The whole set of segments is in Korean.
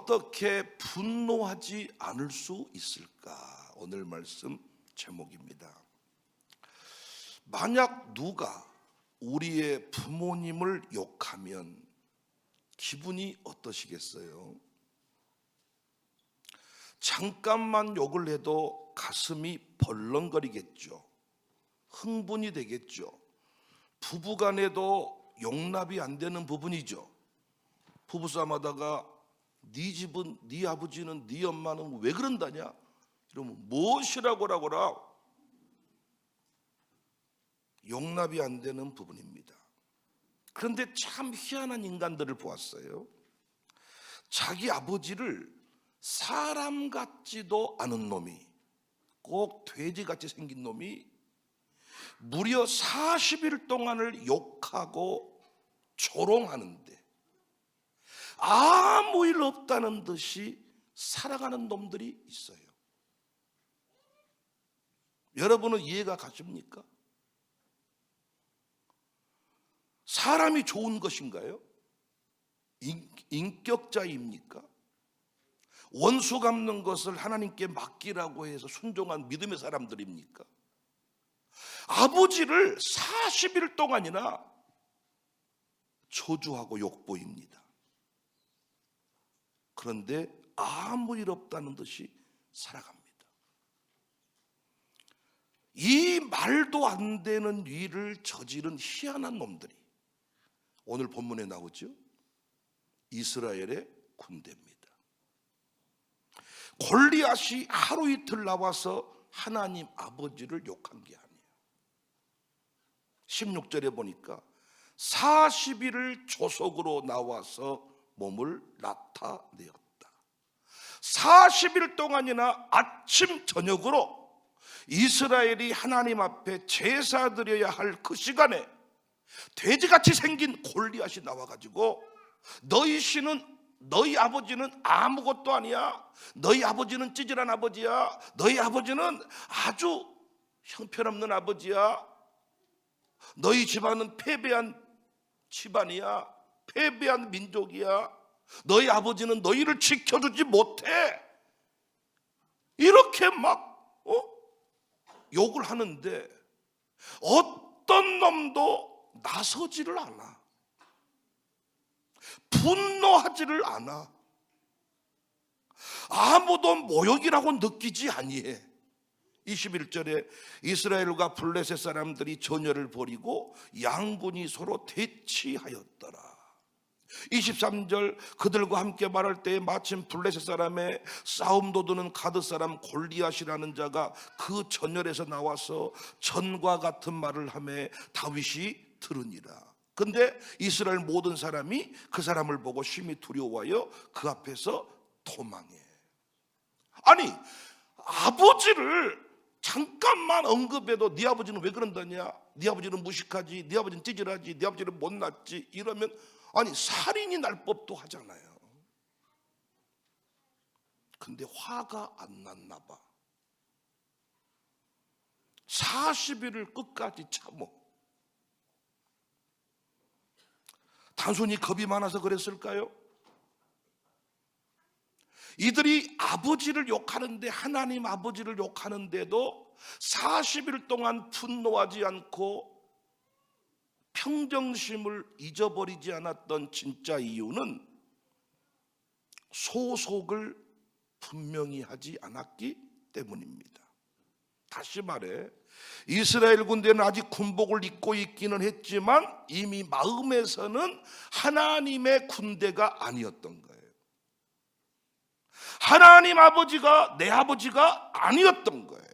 어떻게 분노하지 않을 수 있을까? 오늘 말씀 제목입니다. 만약 누가 우리의 부모님을 욕하면 기분이 어떠시겠어요? 잠깐만 욕을 해도 가슴이 벌렁거리겠죠. 흥분이 되겠죠. 부부간에도 용납이 안 되는 부분이죠. 부부싸움 하다가 네 집은, 네 아버지는, 네 엄마는 왜 그런다냐? 이러면 무엇이라고 하거라? 용납이 안 되는 부분입니다. 그런데 참 희한한 인간들을 보았어요. 자기 아버지를 사람 같지도 않은 놈이, 꼭 돼지같이 생긴 놈이 무려 40일 동안을 욕하고 조롱하는데 아무 일 없다는 듯이 살아가는 놈들이 있어요. 여러분은 이해가 가십니까? 사람이 좋은 것인가요? 인격자입니까? 원수 갚는 것을 하나님께 맡기라고 해서 순종한 믿음의 사람들입니까? 아버지를 40일 동안이나 저주하고 욕보입니다. 그런데 아무 일 없다는 듯이 살아갑니다. 이 말도 안 되는 일을 저지른 희한한 놈들이 오늘 본문에 나오죠. 이스라엘의 군대입니다. 골리앗이 하루 이틀 나와서 하나님 아버지를 욕한 게 아니에요. 16절에 보니까 40일을 조속으로 나와서 몸을 나타내었다. 40일 동안이나 아침 저녁으로 이스라엘이 하나님 앞에 제사 드려야 할 그 시간에 돼지같이 생긴 골리앗이 나와가지고 너희 신은, 너희 아버지는 아무것도 아니야, 너희 아버지는 찌질한 아버지야, 너희 아버지는 아주 형편없는 아버지야, 너희 집안은 패배한 집안이야, 패배한 민족이야, 너희 아버지는 너희를 지켜주지 못해, 이렇게 막 욕을 하는데 어떤 놈도 나서지를 않아. 분노하지를 않아. 아무도 모욕이라고 느끼지 아니해. 21절에 이스라엘과 블레셋 사람들이 전열을 벌이고 양군이 서로 대치하였더라. 23절 그들과 함께 말할 때에 마침 블레셋 사람의 싸움 도두는 가드 사람 골리앗이라는 자가 그 전열에서 나와서 전과 같은 말을 하매 다윗이 들으니라. 근데 이스라엘 모든 사람이 그 사람을 보고 심히 두려워하여 그 앞에서 도망해. 아니, 아버지를 잠깐만 언급해도 네 아버지는 왜 그런다냐, 네 아버지는 무식하지, 네 아버지는 찌질하지, 네 아버지는 못났지, 이러면 아니 살인이 날 법도 하잖아요. 근데 화가 안 났나 봐. 40일을 끝까지 참어. 단순히 겁이 많아서 그랬을까요? 이들이 아버지를 욕하는데, 하나님 아버지를 욕하는데도 40일 동안 분노하지 않고 평정심을 잊어버리지 않았던 진짜 이유는 소속을 분명히 하지 않았기 때문입니다. 다시 말해, 이스라엘 군대는 아직 군복을 입고 있기는 했지만 이미 마음에서는 하나님의 군대가 아니었던 거예요. 하나님 아버지가 내 아버지가 아니었던 거예요.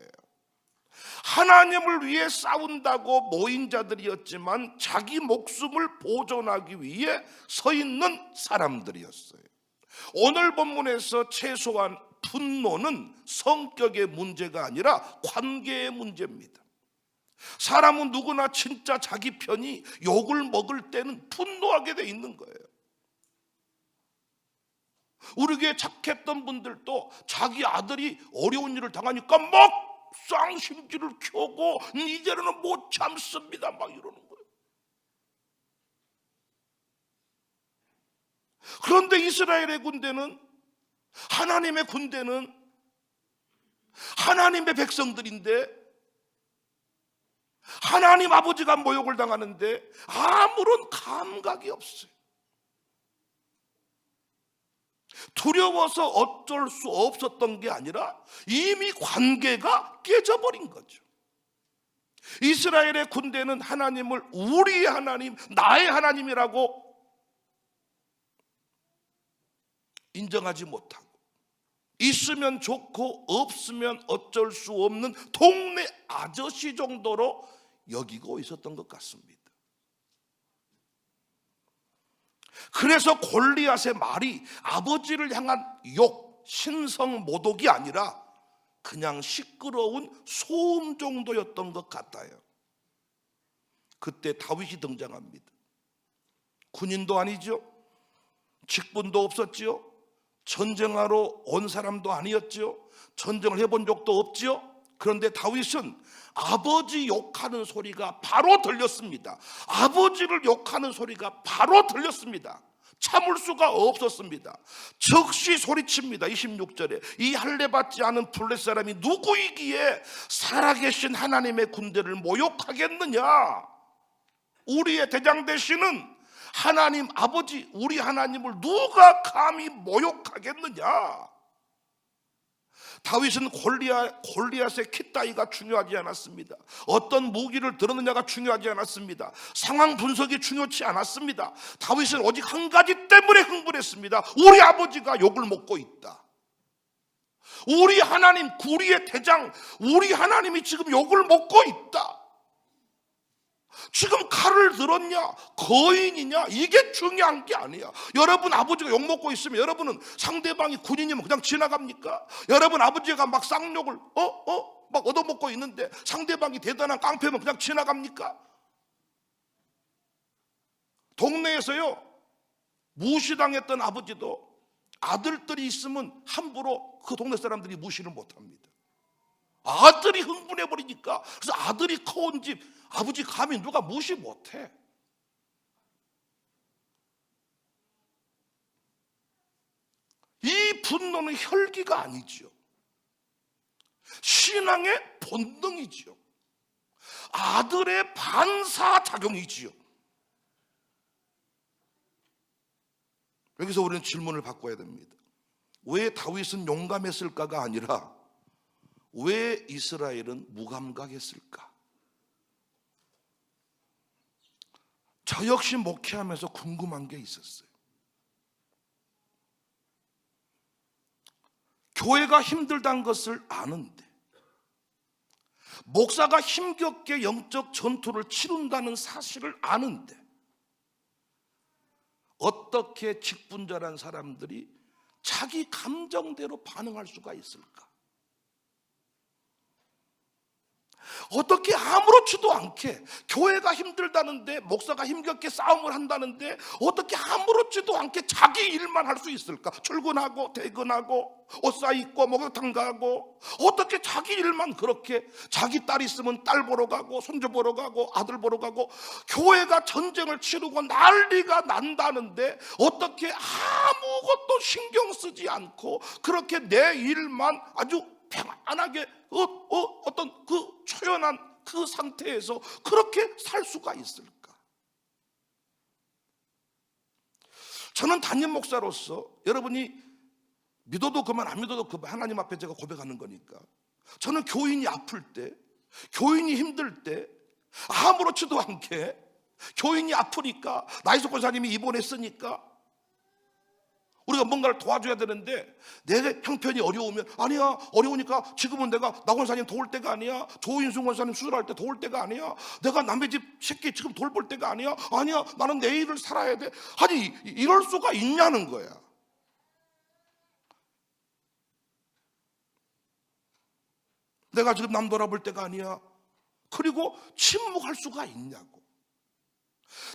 하나님을 위해 싸운다고 모인 자들이었지만 자기 목숨을 보존하기 위해 서 있는 사람들이었어요. 오늘 본문에서 최소한 분노는 성격의 문제가 아니라 관계의 문제입니다. 사람은 누구나 진짜 자기 편이 욕을 먹을 때는 분노하게 돼 있는 거예요. 우리 교회 착했던 분들도 자기 아들이 어려운 일을 당하니까 막 쌍심지를 켜고 이제는 못 참습니다 막 이러는 거예요. 그런데 이스라엘의 군대는 하나님의 군대는 하나님의 백성들인데 하나님 아버지가 모욕을 당하는데 아무런 감각이 없어요. 두려워서 어쩔 수 없었던 게 아니라 이미 관계가 깨져버린 거죠. 이스라엘의 군대는 하나님을 우리의 하나님, 나의 하나님이라고 인정하지 못하고 있으면 좋고 없으면 어쩔 수 없는 동네 아저씨 정도로 여기고 있었던 것 같습니다. 그래서 골리앗의 말이 아버지를 향한 욕, 신성 모독이 아니라 그냥 시끄러운 소음 정도였던 것 같아요. 그때 다윗이 등장합니다. 군인도 아니죠. 직분도 없었지요. 전쟁하러 온 사람도 아니었지요. 전쟁을 해본 적도 없지요. 그런데 다윗은 아버지 욕하는 소리가 바로 들렸습니다. 아버지를 욕하는 소리가 바로 들렸습니다. 참을 수가 없었습니다. 즉시 소리칩니다. 26절에 이 할례받지 않은 블레셋 사람이 누구이기에 살아계신 하나님의 군대를 모욕하겠느냐. 우리의 대장 되시는 하나님 아버지, 우리 하나님을 누가 감히 모욕하겠느냐. 다윗은 골리앗의 키 따위가 중요하지 않았습니다. 어떤 무기를 들었느냐가 중요하지 않았습니다. 상황 분석이 중요치 않았습니다. 다윗은 오직 한 가지 때문에 흥분했습니다. 우리 아버지가 욕을 먹고 있다. 우리 하나님, 우리의 대장, 우리 하나님이 지금 욕을 먹고 있다. 지금 칼을 들었냐 거인이냐 이게 중요한 게 아니야. 여러분 아버지가 욕먹고 있으면 여러분은 상대방이 군인이면 그냥 지나갑니까? 여러분 아버지가 막 쌍욕을 막 얻어먹고 있는데 상대방이 대단한 깡패면 그냥 지나갑니까? 동네에서요 무시당했던 아버지도 아들들이 있으면 함부로 그 동네 사람들이 무시를 못합니다. 아들이 흥분해버리니까. 그래서 아들이 커온 집 아버지 감히 누가 무시 못해. 이 분노는 혈기가 아니지요. 신앙의 본능이지요. 아들의 반사작용이지요. 여기서 우리는 질문을 바꿔야 됩니다. 왜 다윗은 용감했을까가 아니라 왜 이스라엘은 무감각했을까? 저 역시 목회하면서 궁금한 게 있었어요. 교회가 힘들다는 것을 아는데, 목사가 힘겹게 영적 전투를 치른다는 사실을 아는데, 어떻게 직분자란 사람들이 자기 감정대로 반응할 수가 있을까? 어떻게 아무렇지도 않게 교회가 힘들다는데 목사가 힘겹게 싸움을 한다는데 어떻게 아무렇지도 않게 자기 일만 할 수 있을까? 출근하고 퇴근하고 옷 사입고 목욕탕 가고 어떻게 자기 일만 그렇게 자기 딸 있으면 딸 보러 가고 손주 보러 가고 아들 보러 가고 교회가 전쟁을 치르고 난리가 난다는데 어떻게 아무것도 신경 쓰지 않고 그렇게 내 일만 아주 평안하게 어떤 그 초연한 그 상태에서 그렇게 살 수가 있을까? 저는 담임 목사로서 여러분이 믿어도 그만 안 믿어도 그만 하나님 앞에 제가 고백하는 거니까 저는 교인이 아플 때 교인이 힘들 때 아무렇지도 않게 교인이 아프니까 나이석 권사님이 입원했으니까 우리가 뭔가를 도와줘야 되는데 내 형편이 어려우면 아니야 어려우니까 지금은 내가 나 권사님 도울 때가 아니야 조인순 권사님 수술할 때 도울 때가 아니야 내가 남의 집 새끼 지금 돌볼 때가 아니야 나는 내일을 살아야 돼. 아니 이럴 수가 있냐는 거야. 내가 지금 남 돌아볼 때가 아니야. 그리고 침묵할 수가 있냐고.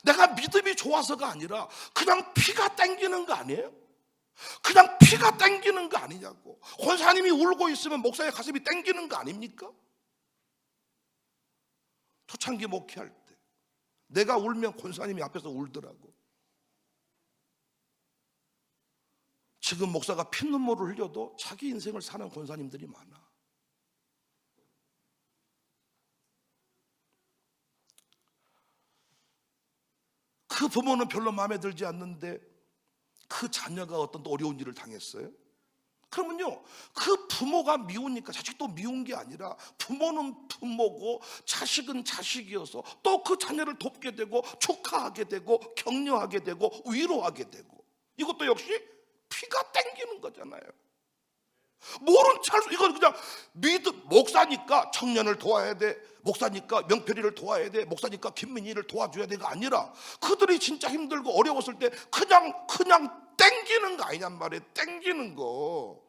내가 믿음이 좋아서가 아니라 그냥 피가 땡기는 거 아니에요? 그냥 피가 땡기는 거 아니냐고. 권사님이 울고 있으면 목사의 가슴이 땡기는 거 아닙니까? 초창기 목회할 때 내가 울면 권사님이 앞에서 울더라고. 지금 목사가 피눈물을 흘려도 자기 인생을 사는 권사님들이 많아. 그 부모는 별로 마음에 들지 않는데 그 자녀가 어떤 어려운 일을 당했어요. 그러면요, 그 부모가 미우니까 자식도 미운 게 아니라 부모는 부모고 자식은 자식이어서 또 그 자녀를 돕게 되고 축하하게 되고 격려하게 되고 위로하게 되고, 이것도 역시 피가 땡기는 거잖아요. 모른 척 이건 그냥 목사니까 청년을 도와야 돼, 목사니까 명필이를 도와야 돼, 목사니까 김민희를 도와줘야 돼가 아니라 그들이 진짜 힘들고 어려웠을 때 그냥 땡기는 거 아니냔 말이에요. 땡기는 거.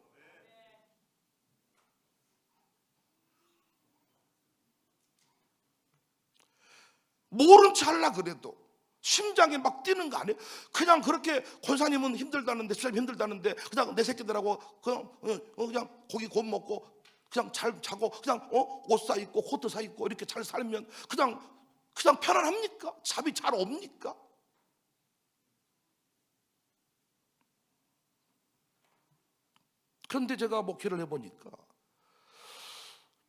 모른 척 하려 그래도 심장이 막 뛰는 거 아니에요? 그냥 그렇게 권사님은 힘들다는데, 집사님 힘들다는데 그냥 내 새끼들하고 그냥 고기 곧 먹고 그냥 잘 자고 그냥 옷 사 입고 코트 사 입고 이렇게 잘 살면 그냥 편안합니까? 잠이 잘 옵니까? 그런데 제가 목회를 해보니까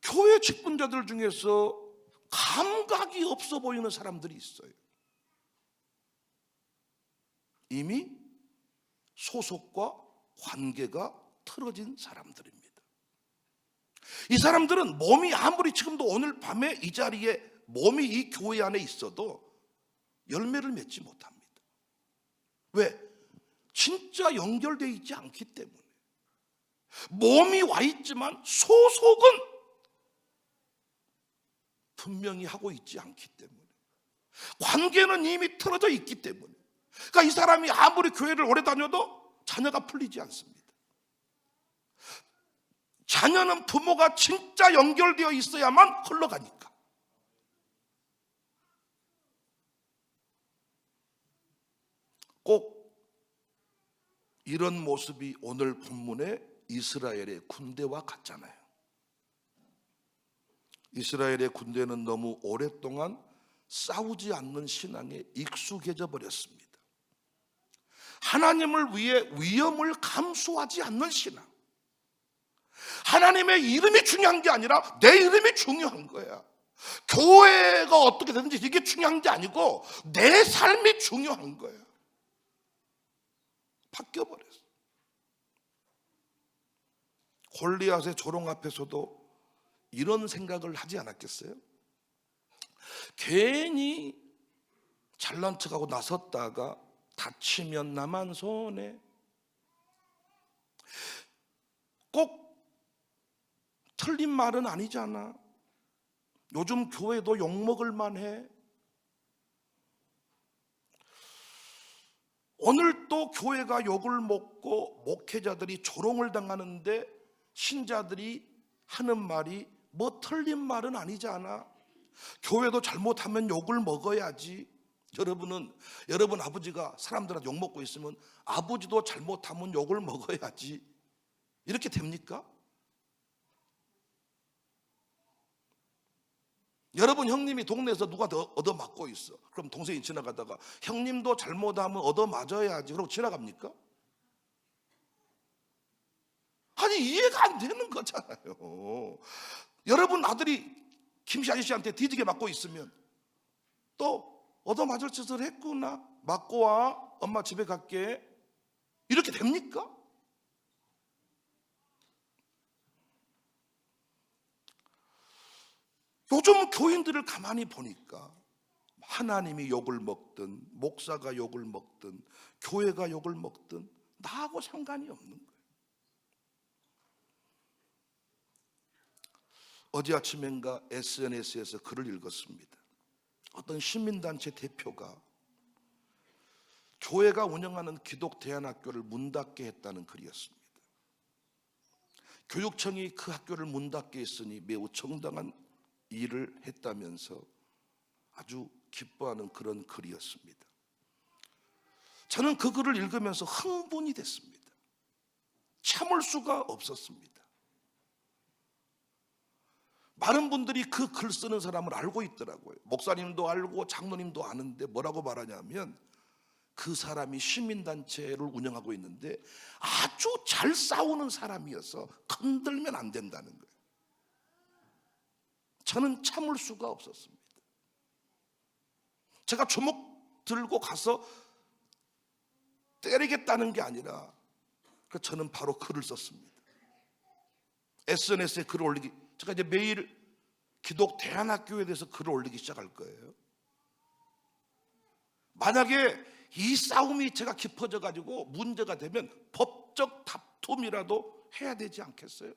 교회 직분자들 중에서 감각이 없어 보이는 사람들이 있어요. 이미 소속과 관계가 틀어진 사람들입니다. 이 사람들은 몸이 아무리 지금도 오늘 밤에 이 자리에 몸이 이 교회 안에 있어도 열매를 맺지 못합니다. 왜? 진짜 연결되어 있지 않기 때문에. 몸이 와 있지만 소속은 분명히 하고 있지 않기 때문에, 관계는 이미 틀어져 있기 때문에, 그러니까 이 사람이 아무리 교회를 오래 다녀도 자녀가 풀리지 않습니다. 자녀는 부모가 진짜 연결되어 있어야만 흘러가니까. 꼭 이런 모습이 오늘 본문의 이스라엘의 군대와 같잖아요. 이스라엘의 군대는 너무 오랫동안 싸우지 않는 신앙에 익숙해져 버렸습니다. 하나님을 위해 위험을 감수하지 않는 신앙. 하나님의 이름이 중요한 게 아니라 내 이름이 중요한 거야. 교회가 어떻게 되든지 이게 중요한 게 아니고 내 삶이 중요한 거야. 바뀌어버렸어. 골리앗의 조롱 앞에서도 이런 생각을 하지 않았겠어요? 괜히 잘난 척하고 나섰다가 다치면 나만 손해. 꼭 틀린 말은 아니잖아. 요즘 교회도 욕먹을 만해. 오늘 또 교회가 욕을 먹고 목회자들이 조롱을 당하는데 신자들이 하는 말이 뭐 틀린 말은 아니잖아. 교회도 잘못하면 욕을 먹어야지. 여러분 아버지가 사람들한테 욕 먹고 있으면 아버지도 잘못하면 욕을 먹어야지. 이렇게 됩니까? 여러분 형님이 동네에서 누가 얻어맞고 있어. 그럼 동생이 지나가다가 형님도 잘못하면 얻어맞아야지. 그러고 지나갑니까? 아니 이해가 안 되는 거잖아요. 여러분 아들이 김씨 아저씨한테 뒤지게 맞고 있으면 또 얻어맞을 짓을 했구나, 맞고 와, 엄마 집에 갈게, 이렇게 됩니까? 요즘 교인들을 가만히 보니까 하나님이 욕을 먹든 목사가 욕을 먹든 교회가 욕을 먹든 나하고 상관이 없는 거예요. 어제 아침엔가 SNS에서 글을 읽었습니다. 어떤 시민단체 대표가 교회가 운영하는 기독대안학교를 문 닫게 했다는 글이었습니다. 교육청이 그 학교를 문 닫게 했으니 매우 정당한 일을 했다면서 아주 기뻐하는 그런 글이었습니다. 저는 그 글을 읽으면서 흥분이 됐습니다. 참을 수가 없었습니다. 많은 분들이 그 글 쓰는 사람을 알고 있더라고요. 목사님도 알고 장로님도 아는데 뭐라고 말하냐면 그 사람이 시민단체를 운영하고 있는데 아주 잘 싸우는 사람이어서 건들면 안 된다는 거예요. 저는 참을 수가 없었습니다. 제가 주먹 들고 가서 때리겠다는 게 아니라 저는 바로 글을 썼습니다. SNS에 글을 올리기, 제가 이제 매일 기독 대안학교에 대해서 글을 올리기 시작할 거예요. 만약에 이 싸움이 제가 깊어져 가지고 문제가 되면 법적 다툼이라도 해야 되지 않겠어요?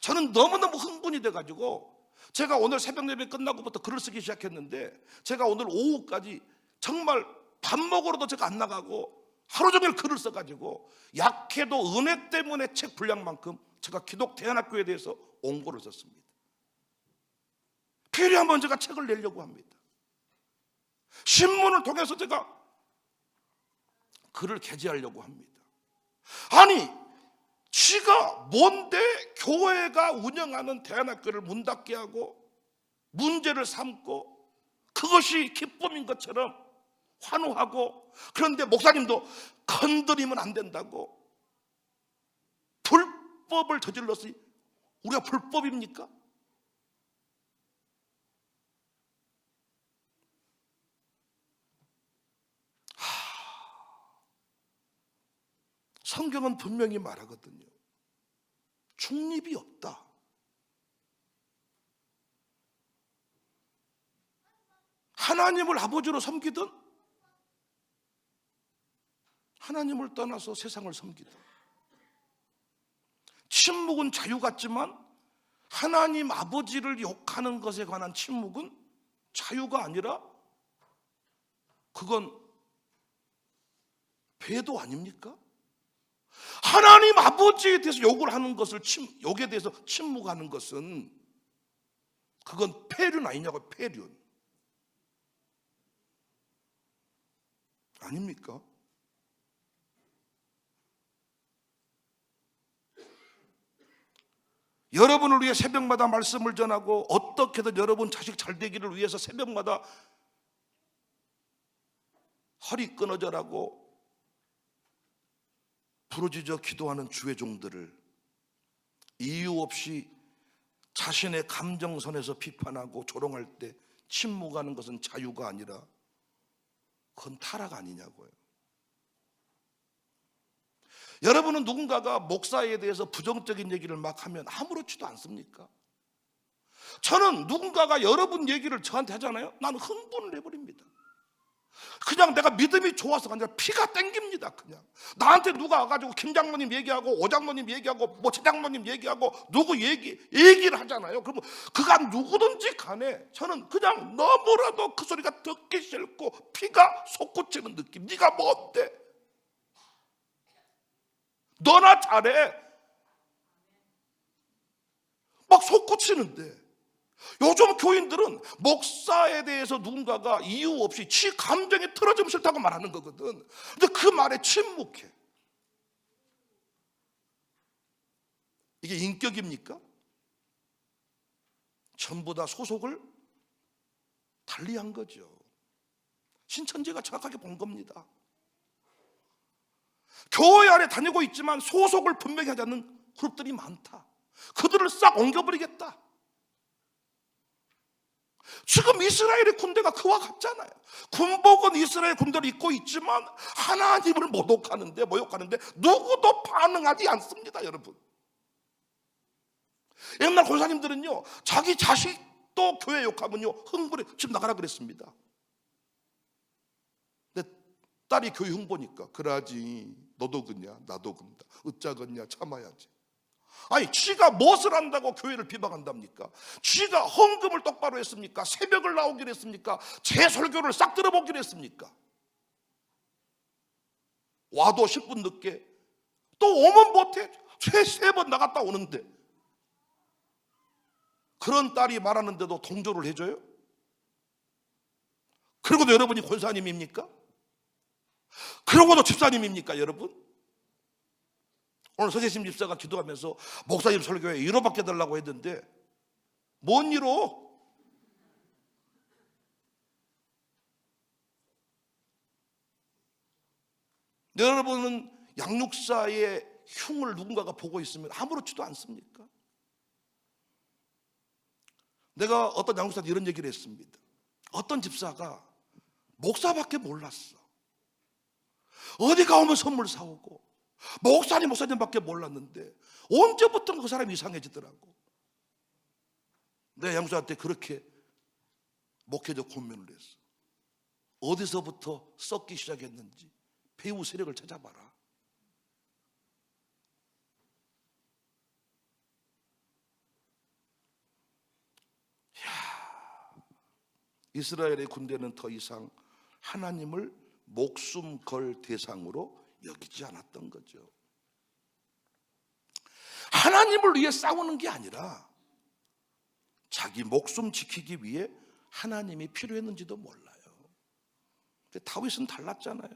저는 너무너무 흥분이 돼 가지고 제가 오늘 새벽 예배 끝나고부터 글을 쓰기 시작했는데 제가 오늘 오후까지 정말 밥 먹으러도 제가 안 나가고 하루 종일 글을 써가지고 약해도 은혜 때문에 책 분량만큼 제가 기독 대안학교에 대해서 옹고를 썼습니다. 필요하면 제가 책을 내려고 합니다. 신문을 통해서 제가 글을 게재하려고 합니다. 아니, 지가 뭔데 교회가 운영하는 대안학교를 문 닫게 하고 문제를 삼고 그것이 기쁨인 것처럼 환호하고, 그런데 목사님도 건드리면 안 된다고 불법을 저질렀으니 우리가 불법입니까? 성경은 분명히 말하거든요. 중립이 없다. 하나님을 아버지로 섬기든 하나님을 떠나서 세상을 섬기든, 침묵은 자유 같지만 하나님 아버지를 욕하는 것에 관한 침묵은 자유가 아니라 그건 배도 아닙니까? 하나님 아버지에 대해서 욕을 하는 것을 욕에 대해서 침묵하는 것은 그건 폐륜 아니냐고. 폐륜 아닙니까? 여러분을 위해 새벽마다 말씀을 전하고 어떻게든 여러분 자식 잘 되기를 위해서 새벽마다 허리 끊어져라고 부르짖어 기도하는 주의 종들을 이유 없이 자신의 감정선에서 비판하고 조롱할 때 침묵하는 것은 자유가 아니라 그건 타락 아니냐고요. 여러분은 누군가가 목사에 대해서 부정적인 얘기를 막 하면 아무렇지도 않습니까? 저는 누군가가 여러분 얘기를 저한테 하잖아요. 나는 흥분을 해버립니다. 그냥 내가 믿음이 좋아서가 아니라 피가 땡깁니다. 그냥 나한테 누가 와가지고 김 장로님 얘기하고 오 장로님 얘기하고 뭐 최 장로님 얘기하고 누구 얘기를 하잖아요. 그러면 그간 누구든지 간에 저는 그냥 너무나도 그 소리가 듣기 싫고 피가 솟구치는 느낌. 네가 뭔데? 너나 잘해. 막 솟구치는데, 요즘 교인들은 목사에 대해서 누군가가 이유 없이 지 감정이 틀어지면 싫다고 말하는 거거든. 근데 그 말에 침묵해. 이게 인격입니까? 전부 다 소속을 달리한 거죠. 신천지가 정확하게 본 겁니다. 교회 안에 다니고 있지만 소속을 분명히 하지 않는 그룹들이 많다. 그들을 싹 옮겨버리겠다. 지금 이스라엘의 군대가 그와 같잖아요. 군복은 이스라엘 군대를 입고 있지만 하나님을 모욕하는데 누구도 반응하지 않습니다. 여러분, 옛날 권사님들은요 자기 자식도 교회 욕하면요 흥분해 집 나가라 그랬습니다. 근데 딸이 교회 흥보니까 그러지, 너도 그냐 나도 그런다, 어쩌겠냐 참아야지. 아니, 쥐가 무엇을 한다고 교회를 비방한답니까? 쥐가 헌금을 똑바로 했습니까? 새벽을 나오기로 했습니까? 제 설교를 싹 들어보기로 했습니까? 와도 10분 늦게, 또 오면 못해. 세 번 나갔다 오는데 그런 딸이 말하는데도 동조를 해줘요? 그러고도 여러분이 권사님입니까? 그러고도 집사님입니까 여러분? 오늘 서재심 집사가 기도하면서 목사님 설교에 1호 받게 달라고 했는데 뭔 1호? 여러분은 양육사의 흉을 누군가가 보고 있으면 아무렇지도 않습니까? 내가 어떤 양육사한테 이런 얘기를 했습니다. 어떤 집사가 목사밖에 몰랐어. 어디 가오면 선물 사오고 목사님밖에 몰랐는데 언제부터 그 사람이 이상해지더라고. 내 양육사한테 그렇게 목회적 고민을 했어. 어디서부터 썩기 시작했는지 배후 세력을 찾아봐라. 이스라엘의 군대는 더 이상 하나님을 목숨 걸 대상으로 여기지 않았던 거죠. 하나님을 위해 싸우는 게 아니라 자기 목숨 지키기 위해 하나님이 필요했는지도 몰라요. 다윗은 달랐잖아요.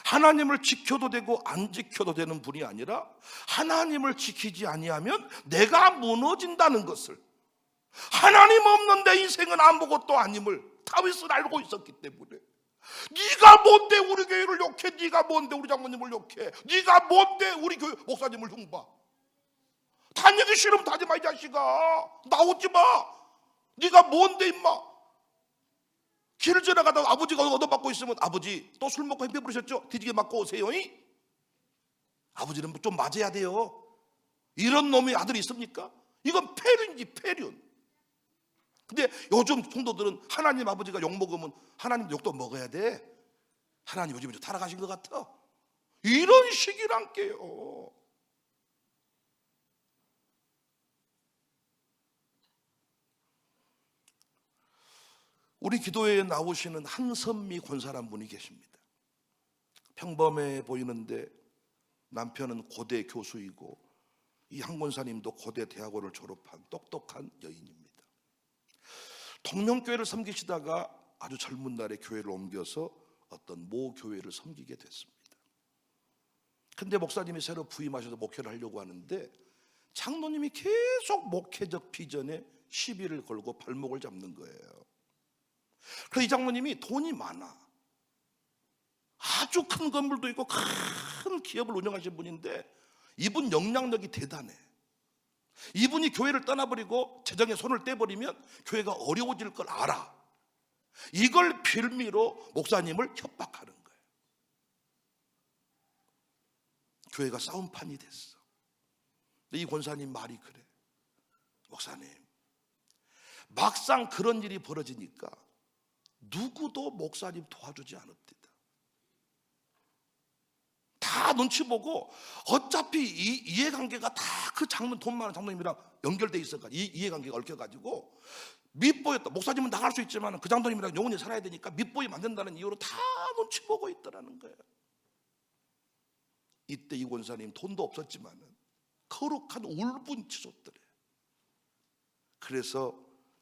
하나님을 지켜도 되고 안 지켜도 되는 분이 아니라 하나님을 지키지 아니하면 내가 무너진다는 것을, 하나님 없는 내 인생은 아무것도 아님을 다윗은 알고 있었기 때문에, 네가 뭔데 우리 교회를 욕해? 네가 뭔데 우리 장모님을 욕해? 네가 뭔데 우리 교회 목사님을 흉봐? 다니기 싫으면 다니지 마, 이 자식아. 나오지 마. 네가 뭔데 임마. 길 지나가다가 아버지가 얻어맞고 있으면 아버지 또 술 먹고 행패 부르셨죠? 뒤지게 맞고 오세요. 아버지는 좀 맞아야 돼요. 이런 놈의 아들이 있습니까? 이건 폐륜이지, 폐륜. 근데 요즘 성도들은 하나님 아버지가 욕 먹으면 하나님 욕도 먹어야 돼. 하나님 요즘에 좀 타락하신 것 같아. 이런 식이란 게요. 우리 기도회에 나오시는 한선미 권사란 분이 계십니다. 평범해 보이는데 남편은 고대 교수이고 이 한 권사님도 고대 대학원을 졸업한 똑똑한 여인입니다. 동명교회를 섬기시다가 아주 젊은 날에 교회를 옮겨서 어떤 모 교회를 섬기게 됐습니다. 근데 목사님이 새로 부임하셔서 목회를 하려고 하는데 장로님이 계속 목회적 비전에 시비를 걸고 발목을 잡는 거예요. 그래서 이 장로님이 돈이 많아. 아주 큰 건물도 있고 큰 기업을 운영하신 분인데 이분 영향력이 대단해. 이분이 교회를 떠나버리고 재정에 손을 떼버리면 교회가 어려워질 걸 알아. 이걸 빌미로 목사님을 협박하는 거예요. 교회가 싸움판이 됐어. 근데 이 권사님 말이 그래. 목사님, 막상 그런 일이 벌어지니까 누구도 목사님 도와주지 않읍니다. 다 눈치 보고 어차피 이 이해관계가 다 그 장로님, 돈 많은 장로님이랑 연결돼 있어가 이해관계가 얽혀가지고 밑보였다. 목사님은 나갈 수 있지만 그 장로님이랑 영원히 살아야 되니까 밑보이면 안 된다는 이유로 다 눈치 보고 있더라는 거예요. 이때 이 권사님 돈도 없었지만 거룩한 울분 치솟더래. 그래서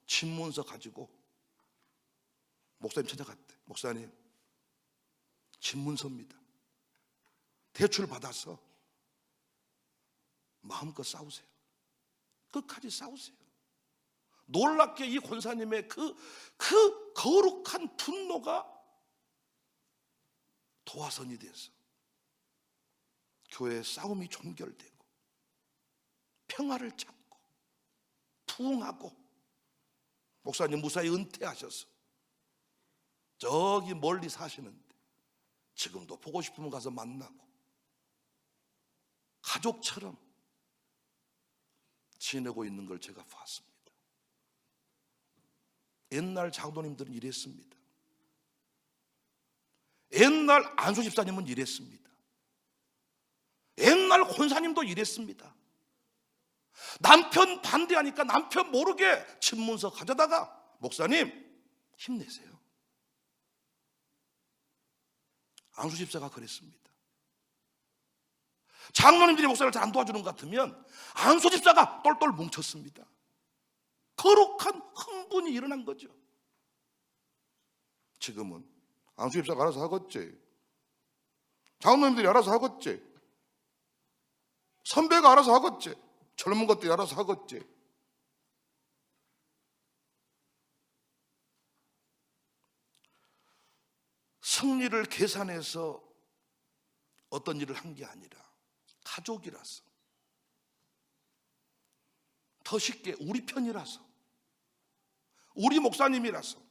집문서 가지고 목사님 찾아갔대. 목사님, 집문서입니다. 대출 받아서 마음껏 싸우세요. 끝까지 싸우세요. 놀랍게 이 권사님의 그 거룩한 분노가 도화선이 돼서 교회의 싸움이 종결되고 평화를 찾고 부흥하고 목사님 무사히 은퇴하셔서 저기 멀리 사시는데 지금도 보고 싶으면 가서 만나고 가족처럼 지내고 있는 걸 제가 봤습니다. 옛날 장로님들은 이랬습니다. 옛날 안수 집사님은 이랬습니다. 옛날 권사님도 이랬습니다. 남편 반대하니까 남편 모르게 집문서 가져다가 목사님 힘내세요. 안수 집사가 그랬습니다. 장로님들이 목사를 잘 안 도와주는 것 같으면 안수 집사가 똘똘 뭉쳤습니다. 거룩한 흥분이 일어난 거죠. 지금은 안수 집사가 알아서 하겠지, 장로님들이 알아서 하겠지, 선배가 알아서 하겠지, 젊은 것들이 알아서 하겠지. 승리를 계산해서 어떤 일을 한 게 아니라 가족이라서, 더 쉽게 우리 편이라서, 우리 목사님이라서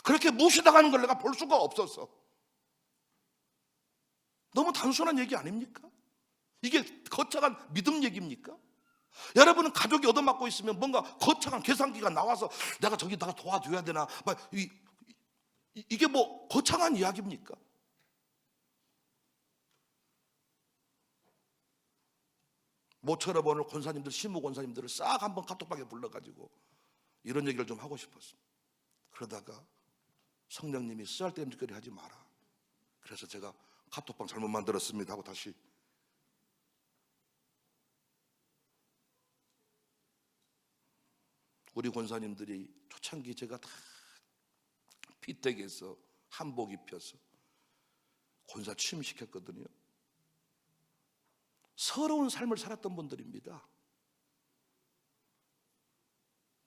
그렇게 무시당하는 걸 내가 볼 수가 없어서. 너무 단순한 얘기 아닙니까? 이게 거창한 믿음 얘기입니까? 여러분은 가족이 얻어맞고 있으면 뭔가 거창한 계산기가 나와서 내가 저기다가 도와줘야 되나, 이게 뭐 거창한 이야기입니까? 모처럼 오늘 권사님들, 시무 권사님들을 싹 한번 카톡방에 불러가지고 이런 얘기를 좀 하고 싶었습니다. 그러다가 성령님이 쓰잘데없는 짓거리 하지 마라. 그래서 제가 카톡방 잘못 만들었습니다 하고 다시. 우리 권사님들이 초창기 제가 다 피택에서 한복 입혀서 권사 취임시켰거든요. 서러운 삶을 살았던 분들입니다.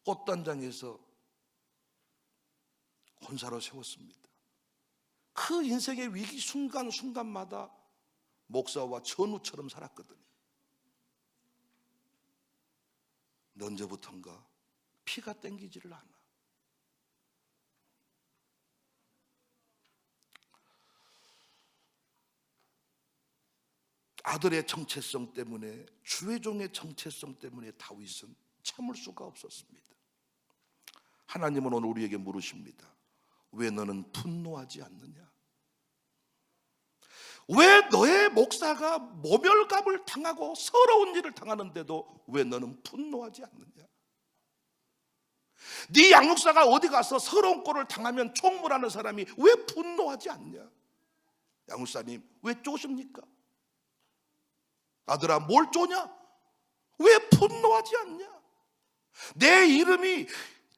꽃단장에서 권사로 세웠습니다. 그 인생의 위기 순간순간마다 목사와 전우처럼 살았거든요. 언제부턴가 피가 땡기지를 않아. 아들의 정체성 때문에, 주의종의 정체성 때문에 다윗은 참을 수가 없었습니다. 하나님은 오늘 우리에게 물으십니다. 왜 너는 분노하지 않느냐? 왜 너의 목사가 모멸감을 당하고 서러운 일을 당하는데도 왜 너는 분노하지 않느냐? 네 양육사가 어디 가서 서러운 꼴을 당하면 총무라는 사람이 왜 분노하지 않냐? 양육사님 왜 쪼십니까? 아들아 뭘 쪼냐? 왜 분노하지 않냐? 내 이름이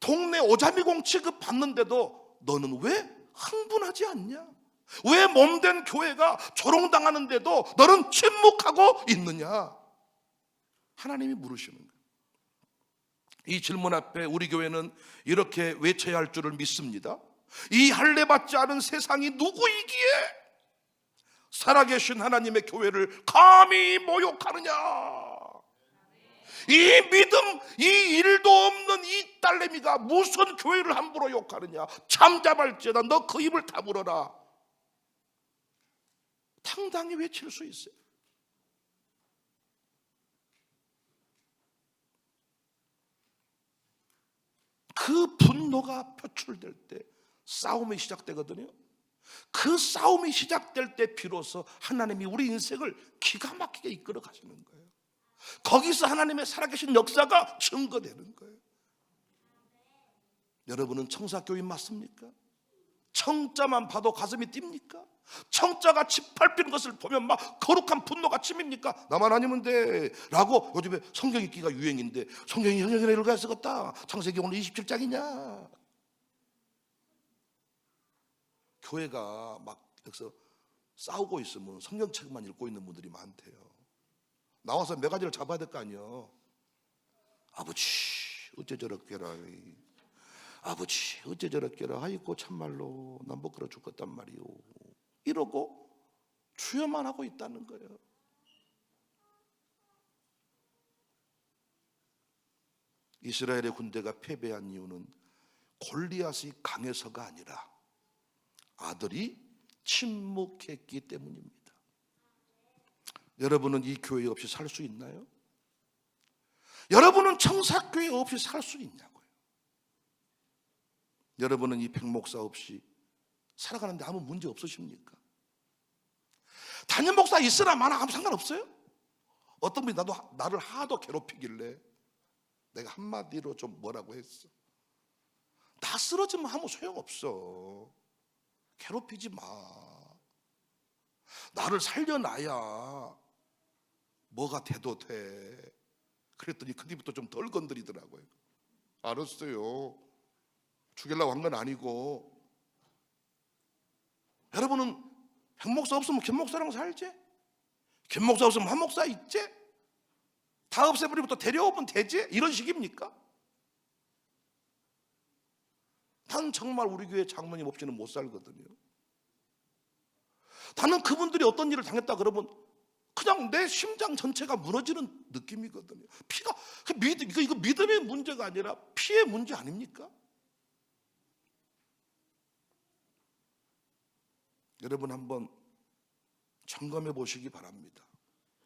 동네 오자미공 취급 받는데도 너는 왜 흥분하지 않냐? 왜 몸된 교회가 조롱당하는데도 너는 침묵하고 있느냐? 하나님이 물으시는 거예요. 이 질문 앞에 우리 교회는 이렇게 외쳐야 할 줄을 믿습니다. 이 할례받지 않은 세상이 누구이기에 살아계신 하나님의 교회를 감히 모욕하느냐? 이 믿음, 이 일도 없는 이 딸내미가 무슨 교회를 함부로 욕하느냐? 잠잠할지어다 너 그 입을 다물어라. 당당히 외칠 수 있어요. 그 분노가 표출될 때 싸움이 시작되거든요. 그 싸움이 시작될 때 비로소 하나님이 우리 인생을 기가 막히게 이끌어 가시는 거예요. 거기서 하나님의 살아계신 역사가 증거되는 거예요. 여러분은 청사교인 맞습니까? 청자만 봐도 가슴이 뜁니까? 청자가 짓밟히는 것을 보면 막 거룩한 분노가 치밉니까? 나만 아니면 돼 라고 요즘에 성경 읽기가 유행인데 성경이 형형이나 읽어야 쓰겠다. 창세기 오늘 27장이냐? 교회가 막 여기서 싸우고 있으면 성경책만 읽고 있는 분들이 많대요. 나와서 몇 가지를 잡아야 될 거 아니에요. 아버지 어째 저렇게라, 아버지 어째 저렇게라, 아이고 참말로 난 못 그러 죽겠단 말이오, 이러고 주여만 하고 있다는 거예요. 이스라엘의 군대가 패배한 이유는 골리앗이 강해서가 아니라 아들이 침묵했기 때문입니다. 여러분은 이 교회 없이 살 수 있나요? 여러분은 청사교회 없이 살 수 있냐고요? 여러분은 이 백목사 없이 살아가는데 아무 문제 없으십니까? 담임 목사 있으나 마나 아무 상관없어요? 어떤 분이 나를 하도 괴롭히길래 내가 한마디로 좀 뭐라고 했어. 나 쓰러지면 아무 소용없어. 괴롭히지 마. 나를 살려놔야 뭐가 돼도 돼. 그랬더니 그뒤부터 좀 덜 건드리더라고요. 알았어요. 죽이려고 한 건 아니고. 여러분은 백목사 없으면 김목사랑 살지? 김목사 없으면 한목사 있지? 다 없애버리고 또 데려오면 되지? 이런 식입니까? 난 정말 우리 교회 장로님 없이는 못 살거든요. 나는 그분들이 어떤 일을 당했다 그러면 그냥 내 심장 전체가 무너지는 느낌이거든요. 피가 이거 믿음의 문제가 아니라 피의 문제 아닙니까? 여러분 한번 점검해 보시기 바랍니다.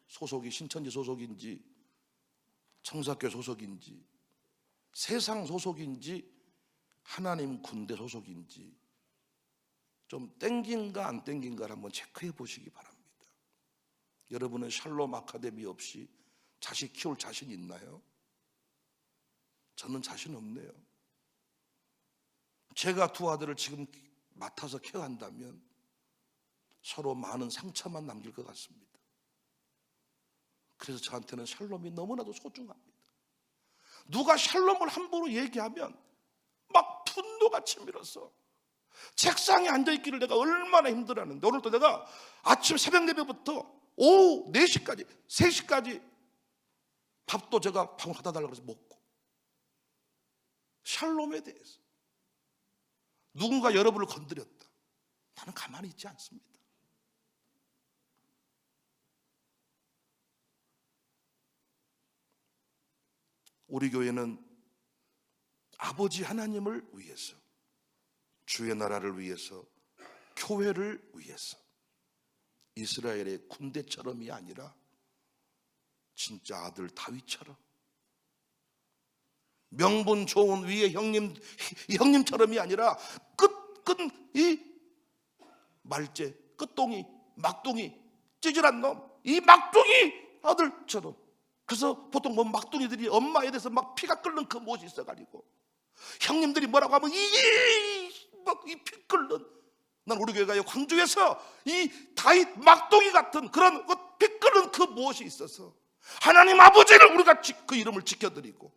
소속이 신천지 소속인지 청사교 소속인지 세상 소속인지 하나님 군대 소속인지 좀 땡긴가 안 땡긴가를 한번 체크해 보시기 바랍니다. 여러분은 샬롬 아카데미 없이 자식 키울 자신 있나요? 저는 자신 없네요. 제가 두 아들을 지금 맡아서 케어한다면 서로 많은 상처만 남길 것 같습니다. 그래서 저한테는 샬롬이 너무나도 소중합니다. 누가 샬롬을 함부로 얘기하면 막 분노가 치밀어서 책상에 앉아있기를 내가 얼마나 힘들어하는데, 오늘도 내가 아침 새벽 예배부터 오후 4시까지 3시까지 밥도 제가 밥을 갖다 달라고 해서 먹고, 샬롬에 대해서 누군가 여러분을 건드렸다, 나는 가만히 있지 않습니다. 우리 교회는 아버지 하나님을 위해서, 주의 나라를 위해서, 교회를 위해서 이스라엘의 군대처럼이 아니라 진짜 아들 다윗처럼, 명분 좋은 위의 형님처럼이 아니라 끝끈 이 말재, 끝동이, 막둥이, 찌질한 놈, 이 막둥이 아들처럼. 그래서 보통 뭐 막둥이들이 엄마에 대해서 막 피가 끓는 그 모습이 있어가지고 형님들이 뭐라고 하면 이 피 끓는, 난 우리 교회가 광주에서 이 다윗 막둥이 같은 그런 피 끓는 그 무엇이 있어서 하나님 아버지를 우리가 그 이름을 지켜드리고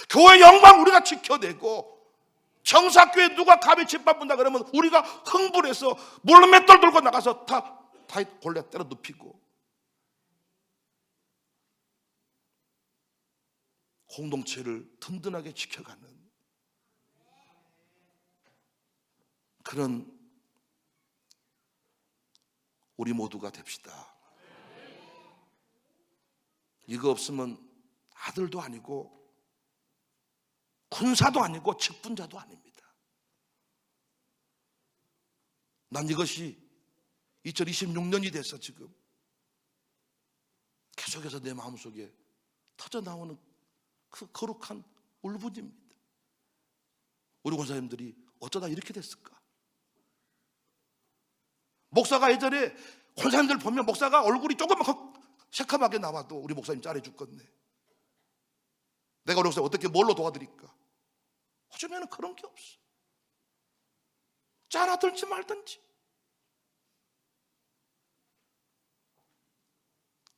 교회 영광 우리가 지켜내고, 청사교회 누가 감히 집밥 본다 그러면 우리가 흥분해서 물맷돌 들고 나가서 다 다윗 골리앗 때려 눕히고, 공동체를 든든하게 지켜가는 그런 우리 모두가 됩시다. 이거 없으면 아들도 아니고 군사도 아니고 직분자도 아닙니다. 난 이것이 2026년이 돼서 지금 계속해서 내 마음속에 터져나오는 그 거룩한 울분입니다. 우리 권사님들이 어쩌다 이렇게 됐을까? 목사가 예전에 권사님들 보면 목사가 얼굴이 조금만 새카맣게 나와도 우리 목사님 잘해 죽겠네, 내가 우리 목사님 어떻게 뭘로 도와드릴까? 요즘에는 그런 게 없어. 짜라들지 말든지.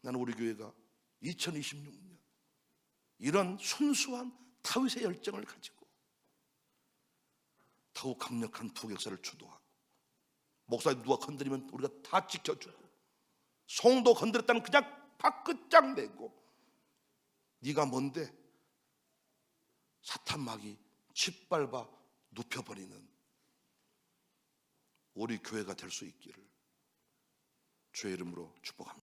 나는 우리 교회가 2026년 이런 순수한 다윗의 열정을 가지고 더욱 강력한 부역사를 주도하고, 목사님 누가 건드리면 우리가 다 지켜주고, 성도 건드렸다면 그냥 밖끝장 내고, 네가 뭔데 사탄막이 짓밟아 눕혀버리는 우리 교회가 될 수 있기를 주의 이름으로 축복합니다.